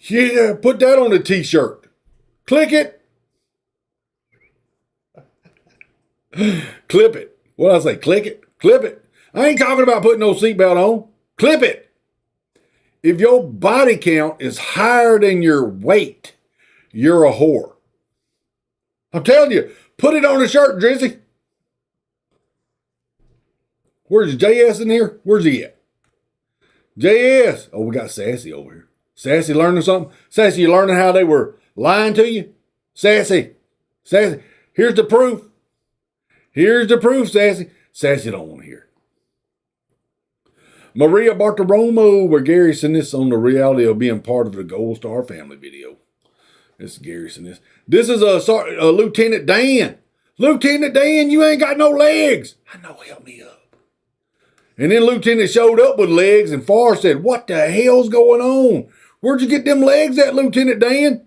Yeah, put that on a t-shirt. Click it. Clip it. What I say? Click it. Clip it. I ain't talking about putting no seatbelt on. Clip it. If your body count is higher than your weight, you're a whore. I'm telling you, put it on a shirt, Drizzy. Where's JS in here? Where's he at? JS. Oh, we got Sassy over here. Sassy learning something? Sassy, you learning how they were lying to you? Sassy. Sassy. Here's the proof. Here's the proof, Sassy. Sassy don't want to hear it. Maria Bartiromo, where Gary sent this on the reality of being part of the Gold Star family video. This is Gary sent this. This is a Lieutenant Dan. Lieutenant Dan, you ain't got no legs. I know, help me up. And then Lieutenant showed up with legs, and Forrest said, what the hell's going on? Where'd you get them legs at, Lieutenant Dan?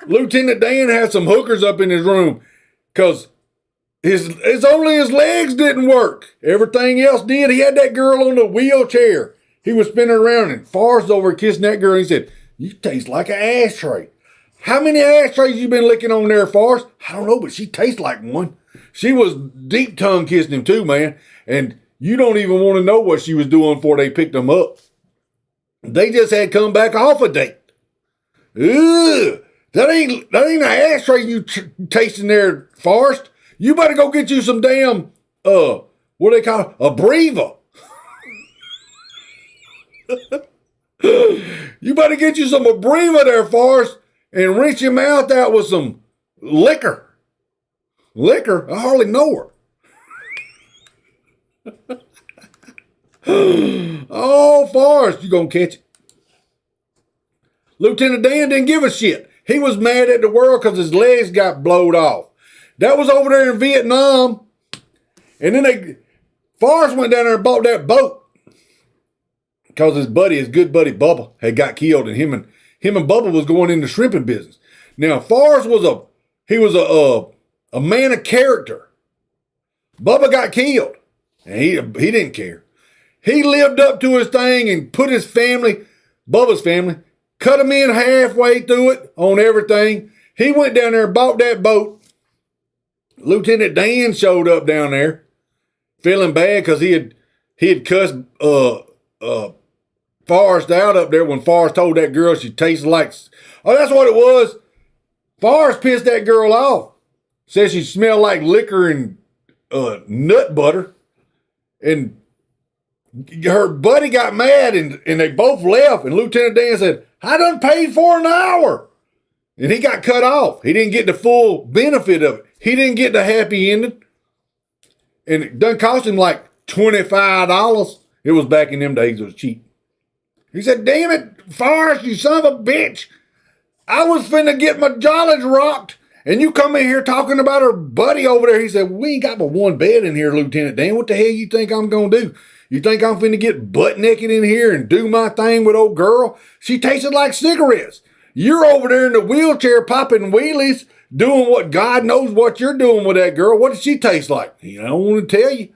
Lieutenant Dan had some hookers up in his room because it's only his legs didn't work. Everything else did. He had that girl on the wheelchair. He was spinning around, and Forrest over kissing that girl. And he said, you taste like an ashtray. How many ashtrays you been licking on there, Forrest? I don't know, but she tastes like one. She was deep tongue kissing him too, man. And you don't even want to know what she was doing before they picked him up. They just had come back off a date. Ugh. That ain't an ashtray you tasting there, Forrest. You better go get you some damn, what do they call it? A Breva. You better get you some Breva there, Forrest, and rinse your mouth out with some liquor. Liquor? I hardly know her. Oh, Forrest, you gonna catch it. Lieutenant Dan didn't give a shit. He was mad at the world because his legs got blowed off. That was over there in Vietnam. And then Forrest went down there and bought that boat. Because his good buddy Bubba had got killed, and him and Bubba was going into shrimping business. Now, Forrest was a man of character. Bubba got killed, and he didn't care. He lived up to his thing and put his family, Bubba's family, cut him in halfway through it on everything. He went down there and bought that boat. Lieutenant Dan showed up down there, feeling bad because he had cussed Forrest out up there when Forrest told that girl she tasted like. Oh, that's what it was. Forrest pissed that girl off. Said she smelled like liquor and nut butter. And her buddy got mad and they both left. And Lieutenant Dan said, I done paid for an hour. And he got cut off. He didn't get the full benefit of it. He didn't get the happy ending. And it done cost him like $25. It was back in them days. It was cheap. He said, damn it, Forrest, you son of a bitch. I was finna get my jollies rocked. And you come in here talking about her buddy over there. He said, we ain't got but one bed in here, Lieutenant Dan. What the hell you think I'm going to do? You think I'm finna get butt naked in here and do my thing with old girl? She tasted like cigarettes. You're over there in the wheelchair popping wheelies, doing what God knows what you're doing with that girl. What did she taste like? I don't want to tell you.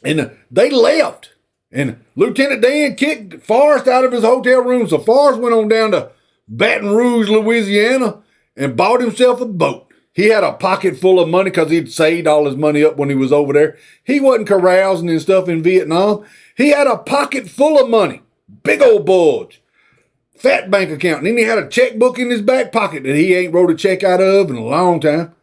And they left. And Lieutenant Dan kicked Forrest out of his hotel room. So Forrest went on down to Baton Rouge, Louisiana, and bought himself a boat. He had a pocket full of money because he'd saved all his money up when he was over there. He wasn't carousing and stuff in Vietnam. He had a pocket full of money. Big old bulge. Fat bank account. And then he had a checkbook in his back pocket that he ain't wrote a check out of in a long time.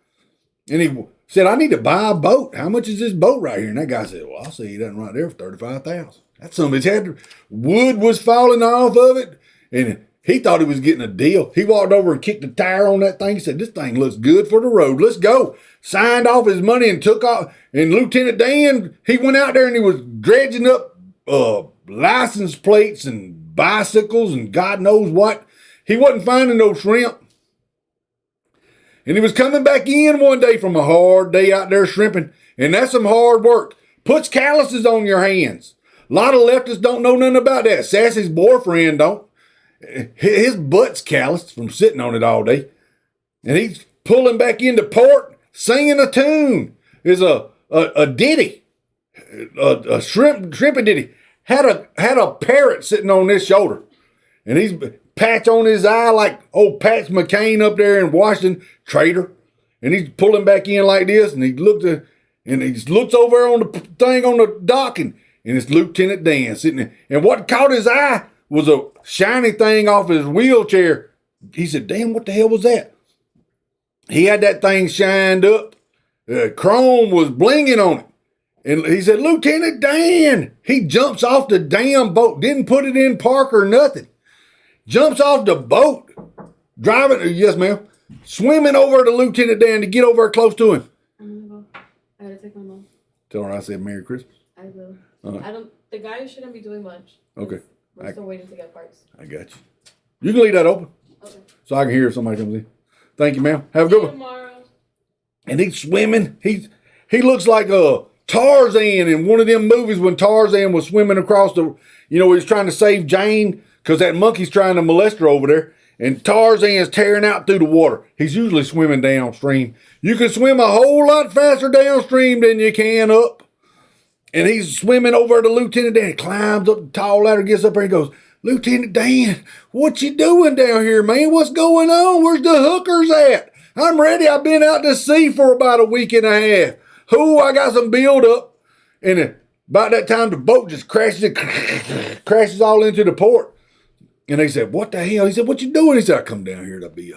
And he said, I need to buy a boat. How much is this boat right here? And that guy said, well, I'll see you that right there for $35,000. That's some of his head. Wood was falling off of it. And he thought he was getting a deal. He walked over and kicked the tire on that thing. He said, this thing looks good for the road. Let's go. Signed off his money and took off. And Lieutenant Dan, he went out there and he was dredging up license plates and bicycles and God knows what. He wasn't finding no shrimp. And he was coming back in one day from a hard day out there shrimping. And that's some hard work. Puts calluses on your hands. A lot of leftists don't know nothing about that. Sassy's boyfriend don't. His butt's calloused from sitting on it all day. And he's pulling back into port, singing a tune. There's a ditty, a shrimping ditty. Had a parrot sitting on his shoulder. And he's patch on his eye like old Pat McCain up there in Washington, traitor. And he's pulling back in like this, and he looks over on the thing on the dock, and it's Lieutenant Dan sitting there. And what caught his eye was a shiny thing off his wheelchair. He said, damn, what the hell was that? He had that thing shined up. Chrome was blinging on it. And he said, Lieutenant Dan. He jumps off the damn boat. Didn't put it in park or nothing. Jumps off the boat. Driving, yes, ma'am. Swimming over to Lieutenant Dan to get over close to him. I'm gonna go. I gotta take my mom. Tell her I said Merry Christmas. I will. Uh-huh. The guy shouldn't be doing much. Okay. We're still waiting to get parts. I got you. You can leave that open. Okay. So I can hear if somebody comes in. Thank you, ma'am. Have a good one. Tomorrow. And he's swimming. He looks like Tarzan in one of them movies when Tarzan was swimming across he's trying to save Jane because that monkey's trying to molest her over there. And Tarzan's tearing out through the water. He's usually swimming downstream. You can swim a whole lot faster downstream than you can up. And he's swimming over to Lieutenant Dan. He climbs up the tall ladder, gets up there, and goes, Lieutenant Dan, what you doing down here, man? What's going on? Where's the hookers at? I'm ready. I've been out to sea for about a week and a half. I got some build up. And about that time, the boat just crashes all into the port. And they said, what the hell? He said, what you doing? He said, I come down here to be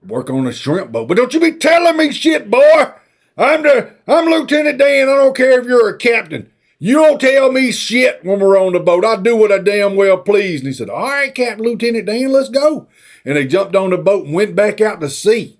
work on a shrimp boat. But don't you be telling me shit, boy. I'm Lieutenant Dan. I don't care if you're a captain. You don't tell me shit when we're on the boat. I do what I damn well please. And he said, all right, Captain Lieutenant Dan, let's go. And they jumped on the boat and went back out to sea.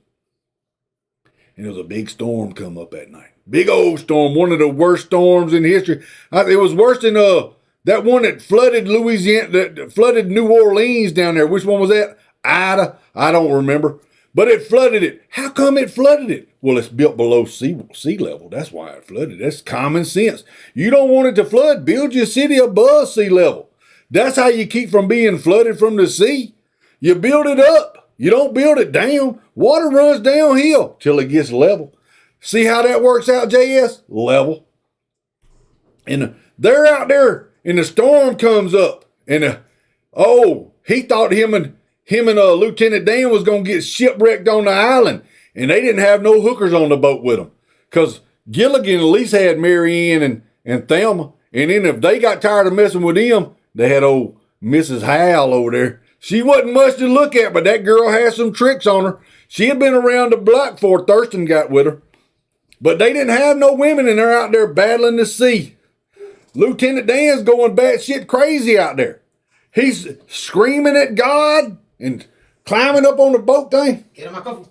And there was a big storm come up that night. Big old storm, one of the worst storms in history. It was worse than that one that flooded Louisiana, that flooded New Orleans down there. Which one was that? Ida? I don't remember. But it flooded it. How come it flooded it? Well, it's built below sea level. That's why it flooded. That's common sense. You don't want it to flood. Build your city above sea level. That's how you keep from being flooded from the sea. You build it up. You don't build it down. Water runs downhill till it gets level. See how that works out, JS? Level. And they're out there, and the storm comes up. And he thought him and Lieutenant Dan was going to get shipwrecked on the island. And they didn't have no hookers on the boat with them. Because Gilligan at least had Mary Ann and Thelma. And then if they got tired of messing with them, they had old Mrs. Hal over there. She wasn't much to look at, but that girl had some tricks on her. She had been around the block before Thurston got with her. But they didn't have no women, and they're out there battling the sea. Lieutenant Dan's going batshit crazy out there. He's screaming at God and climbing up on the boat thing. Get in my coffee.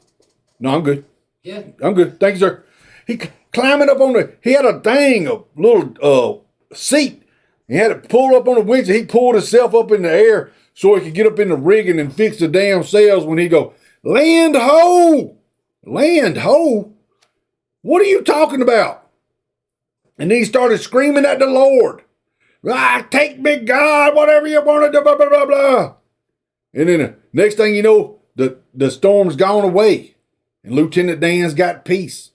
No, I'm good. Yeah. I'm good. Thank you, sir. He climbing up on he had a thing, a little seat. He had it pulled up on the winch, and he pulled himself up in the air so he could get up in the rigging and fix the damn sails when he go, land ho! Land ho? What are you talking about? And then he started screaming at the Lord. Take me, God, whatever you want to do, blah, blah, blah, blah. And then the next thing you know, the storm's gone away. And Lieutenant Dan's got peace.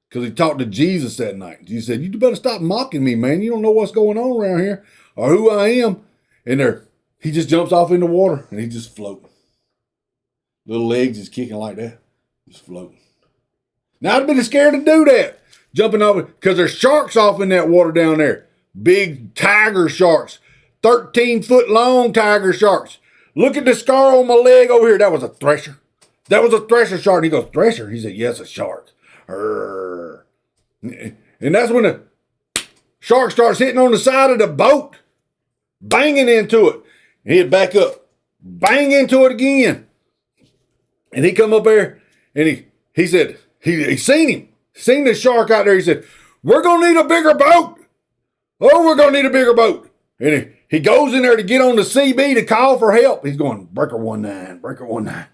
Because he talked to Jesus that night. Jesus said, you better stop mocking me, man. You don't know what's going on around here or who I am. And he just jumps off in the water and he's just floating. Little legs is kicking like that. Just floating. Now I'd been scared to do that. Jumping over, because there's sharks off in that water down there. Big tiger sharks. 13-foot long tiger sharks. Look at the scar on my leg over here. That was a thresher. That was a thresher shark. And he goes, thresher? He said, yes, a shark. Arr. And that's when the shark starts hitting on the side of the boat. Banging into it. And he'd back up. Bang into it again. And he come up there and he said, he seen him. Seen the shark out there. He said, we're going to need a bigger boat. Oh, we're going to need a bigger boat. And he goes in there to get on the CB to call for help. He's going, breaker 19, breaker 19.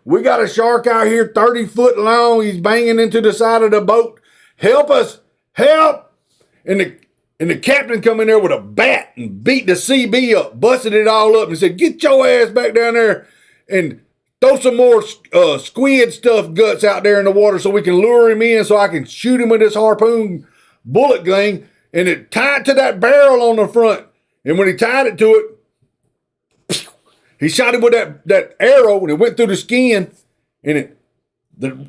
We got a shark out here 30 foot long. He's banging into the side of the boat. Help us. Help. And the captain come in there with a bat and beat the CB up, busted it all up and said, get your ass back down there and throw some more squid stuffed guts out there in the water so we can lure him in so I can shoot him with this harpoon bullet thing. And it tied to that barrel on the front. And when he tied it to it, he shot him with that arrow, and it went through the skin, and it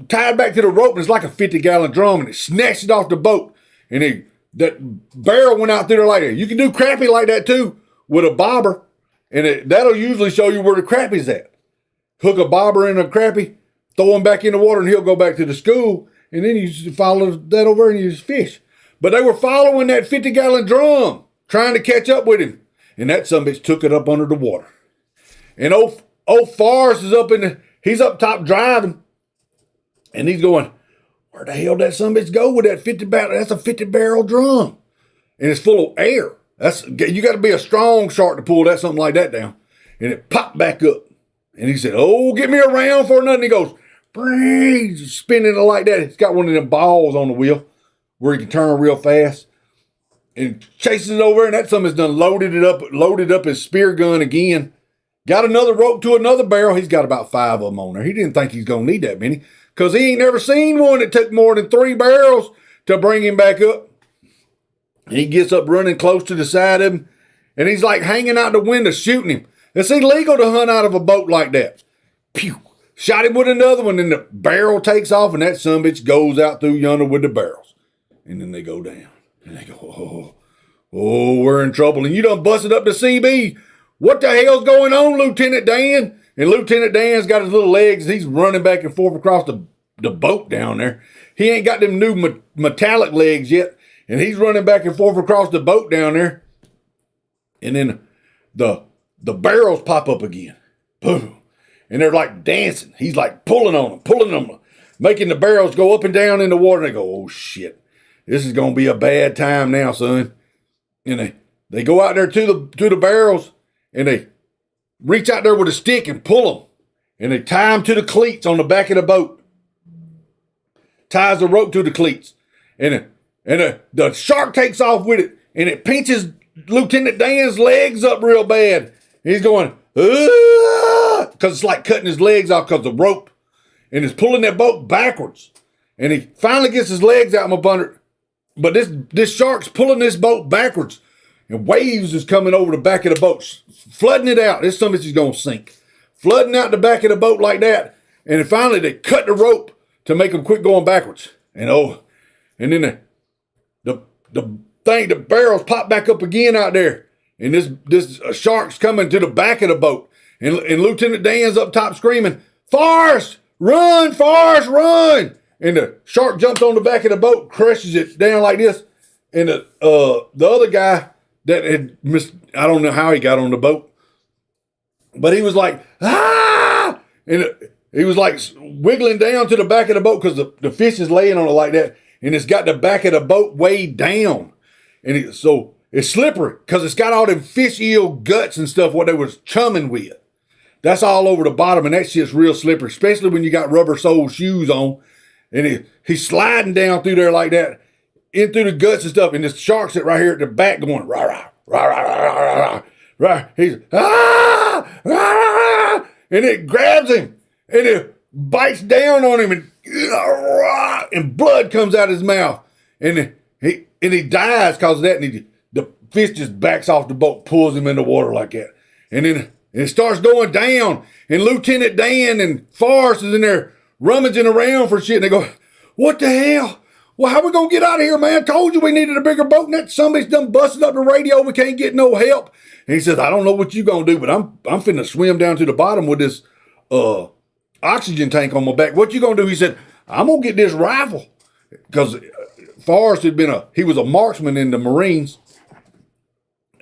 tied back to the rope, and it's like a 50-gallon drum, and it snatched it off the boat, and that barrel went out through there like that. You can do crappie like that too with a bobber, and that'll usually show you where the crappie's at. Hook a bobber in a crappie, throw him back in the water, and he'll go back to the school, and then you just follow that over and you just fish. But they were following that 50-gallon drum, trying to catch up with him, and that sumbitch took it up under the water. And old Forrest is he's up top driving, and he's going, where the hell that sumbitch go with that 50-barrel? That's a 50-barrel drum, and it's full of air. You got to be a strong shark to pull something like that down. And it popped back up, and he said, "Oh, get me around for nothing." He goes, he's spinning it like that. It's got one of them balls on the wheel where he can turn real fast, and chases it over. And that sumbit's done loaded up his spear gun again. Got another rope to another barrel. He's got about 5 of them on there. He didn't think he's gonna need that many, because he ain't never seen one that took more than 3 barrels to bring him back up. He gets up running close to the side of him, and he's like hanging out the window shooting him. It's illegal to hunt out of a boat like that. Pew! Shot him with another one, and the barrel takes off, and that sumbitch goes out through yonder with the barrels. And then they go down. And they go, oh, we're in trouble. And you done busted up the CB. What the hell's going on, Lieutenant Dan? And Lieutenant Dan's got his little legs. He's running back and forth across the boat down there. He ain't got them new metallic legs yet. And he's running back and forth across the boat down there. And then the barrels pop up again. Boom. And they're like dancing. He's like pulling on them, making the barrels go up and down in the water. And they go, oh, shit. This is going to be a bad time now, son. And they go out there to the barrels, and they reach out there with a stick and pull them. And they tie them to the cleats on the back of the boat. Ties the rope to the cleats. And the shark takes off with it, and it pinches Lieutenant Dan's legs up real bad. He's going, because it's like cutting his legs off because of the rope. And it's pulling that boat backwards. And he finally gets his legs out from up under it. But this shark's pulling this boat backwards. And waves is coming over the back of the boat, flooding it out. This somebody's going to sink. Flooding out the back of the boat like that. And then finally they cut the rope to make them quit going backwards. And then the barrels pop back up again out there. And this shark's coming to the back of the boat. And Lieutenant Dan's up top screaming, Forrest, run, Forrest, run. And the shark jumps on the back of the boat, crushes it down like this. And the other guy that had I don't know how he got on the boat, but he was like, ah! And he was like wiggling down to the back of the boat because the fish is laying on it like that. And it's got the back of the boat weighed down. And so it's slippery because it's got all them fish eel guts and stuff what they was chumming with. That's all over the bottom, and that shit's real slippery, especially when you got rubber sole shoes on. And he's sliding down through there like that, in through the guts and stuff. And this shark's right here at the back going, rah, rah, rah, rah, rah, rah, rah, rah. He's, ah, rah, rah, rah. And it grabs him, and it bites down on him, and blood comes out of his mouth. And he dies because of that. And the fish just backs off the boat, pulls him in the water like that. And then it starts going down. And Lieutenant Dan and Forrest is in there rummaging around for shit. And they go, what the hell? Well, how we going to get out of here, man? Told you we needed a bigger boat. And that somebody's done busted up the radio. We can't get no help. And he says, I don't know what you going to do, but I'm finna swim down to the bottom with this oxygen tank on my back. What you going to do? He said, I'm going to get this rifle. Because Forrest he was a marksman in the Marines.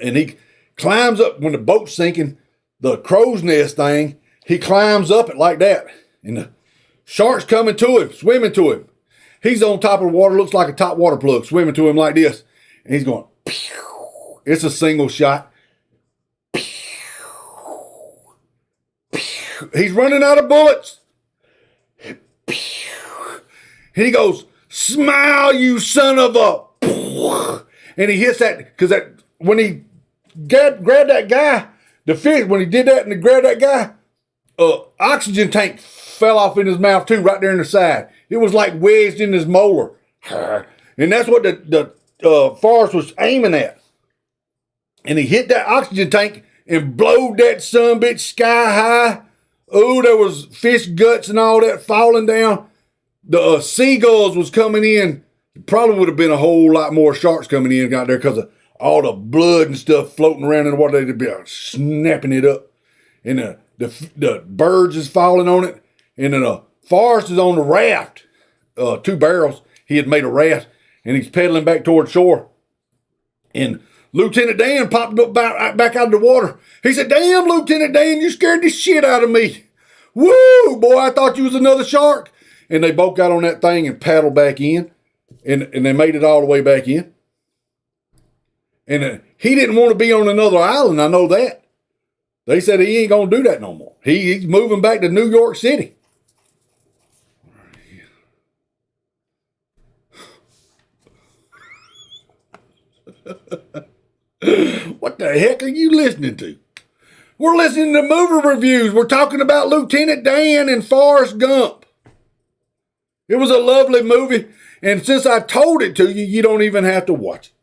And he climbs up when the boat's sinking, the crow's nest thing, he climbs up it like that. And the shark's coming to him, swimming to him. He's on top of the water, looks like a top water plug, swimming to him like this. And he's going, pew. It's a single shot. Pew. Pew. He's running out of bullets. Pew. And he goes, smile, you son of a... And he hits that, because when he grabbed that guy, the fish, when he did that and he grabbed that guy, oxygen tank fell off in his mouth too, right there in the side. It was like wedged in his molar. And that's what the Forrest was aiming at. And he hit that oxygen tank and blowed that sumbitch sky high. Oh, there was fish guts and all that falling down. The seagulls was coming in. Probably would have been a whole lot more sharks coming in out there because of all the blood and stuff floating around in the water. They'd be snapping it up. And the birds is falling on it. And then Forrest is on the raft. 2 barrels. He had made a raft. And he's pedaling back toward shore. And Lieutenant Dan popped up back out of the water. He said, "Damn, Lieutenant Dan, you scared the shit out of me. Woo, boy, I thought you was another shark." And they both got on that thing and paddled back in. And they made it all the way back in. And he didn't want to be on another island, I know that. They said he ain't going to do that no more. He's moving back to New York City. What the heck are you listening to? We're listening to movie reviews. We're talking about Lieutenant Dan and Forrest Gump. It was a lovely movie. And since I told it to you, you don't even have to watch it.